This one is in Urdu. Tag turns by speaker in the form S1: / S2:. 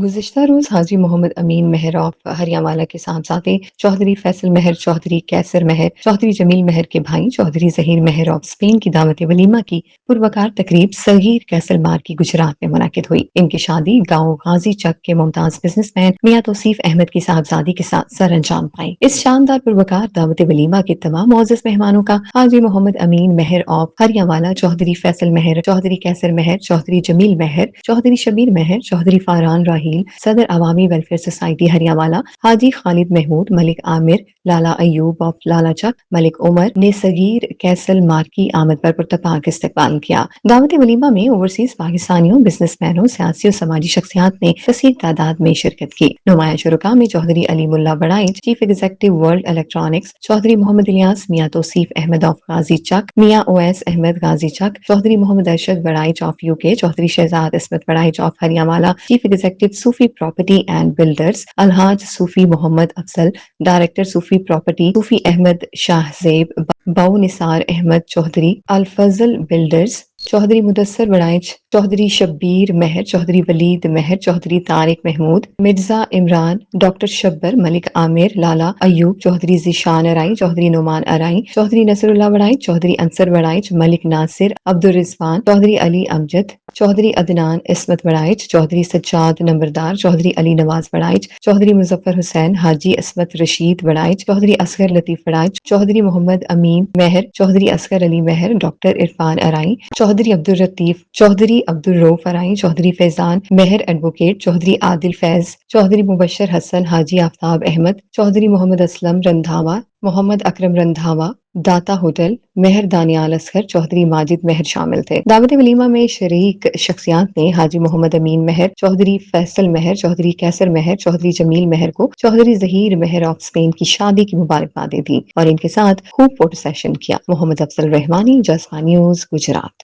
S1: گزشتہ روز حاجی محمد امین مہر آف ہریانوالا کے صاحبزادے چودھری فیصل مہر، چودھری کیسر مہر، چودھری جمیل مہر کے بھائی چودھری ظہیر مہر آف اسپین کی دعوت ولیمہ کی پروقار تقریب صغیر کیسل مارکی گجرات میں منعقد ہوئی۔ ان کی شادی گاؤں غازی چک کے ممتاز بزنس مین میاں توصیف احمد کی صاحبزادی کے ساتھ سر انجام پائی۔ اس شاندار پروقار دعوت ولیمہ کے تمام معزز مہمانوں کا حاجی محمد امین مہر آف ہریانوالا، چودھری فیصل مہر، چودھری کیسر مہر، چودھری جمیل مہر، چودھری شبیر مہر، چودھری فاران راہیل، صدر عوامی welfare society ہریانوالا، Haji Khalid Mahmood, Malik Amir, Lala Ayub of لالا چک، ملک عمر نے صغیر کیسل مارکی آمد پر پرتپاک استقبال کیا۔ دعوت ولیمہ میں اوورسیز پاکستانیوں، بزنس مینوں، سیاسی و سماجی شخصیات نے کثیر تعداد میں شرکت کی۔ نمایاں شرکاء میں Chaudhry Ali Mulla Baraich, chief executive world electronics, Chaudhry Muhammad Ilyas, Mian Tauseef Ahmad of غازی چک، میاں Owais Ahmad Ghazi Chak, Chaudhry Muhammad Arshad Baraich of UK، Chaudhry Shahzad Ismat Baraich of Hariyanwala, chief executive Sufi property and builders Alhaj Sufi Muhammad Afzal, director Sufi property Sufi Ahmad Shah Zeb, Bau Nisar Ahmad Chaudhry, Alfazal builders, Chaudhry Mudassar Baraich, Chaudhry Shabbir Mehr, Chaudhry Waleed Mehr, Chaudhry Tariq Mahmood, Mirza Imran, doctor Shabbar, Malik Amir, Lala Ayub, Chaudhry Zeeshan Arain, Chaudhry Noman Arain, Chaudhry Nasr Ullah Baraich, Chaudhry Ansar بڑائچ، ملک ناصر، عبدالرضوان، چودھری علی امجد، چودھری عدنان عصمت بڑائچ، چودھری سجاد نمبردار، چودھری علی نواز بڑائچ، چودھری مظفر حسین، حاجی عصمت رشید بڑائچ، چودھری اصغر لطیف بڑائچ، چودھری محمد امین مہر، چودھری اصغر علی مہر، ڈاکٹر عرفان ارائی، چودھری عبدالرطیف، چودھری عبدالرؤف ارائی، چودھری فیضان مہر ایڈوکیٹ، چودھری عادل فیض، چودھری مبشر حسن، حاجی آفتاب احمد، چودھری محمد اسلم رندھاوا، محمد اکرم رندھاوا، داتا ہوٹل، مہر دانیال اصغر، چودھری ماجد مہر شامل تھے۔ دعوت ولیمہ میں شریک شخصیات نے حاجی محمد امین مہر، چودھری فیصل مہر، چودھری کیسر مہر، چودھری جمیل مہر کو چودھری ظہیر مہر آف اسپین کی شادی کی مبارکبادیں دیں اور ان کے ساتھ خوب فوٹو سیشن کیا۔ محمد افضل رحمانی، جزوہ نیوز، گجرات۔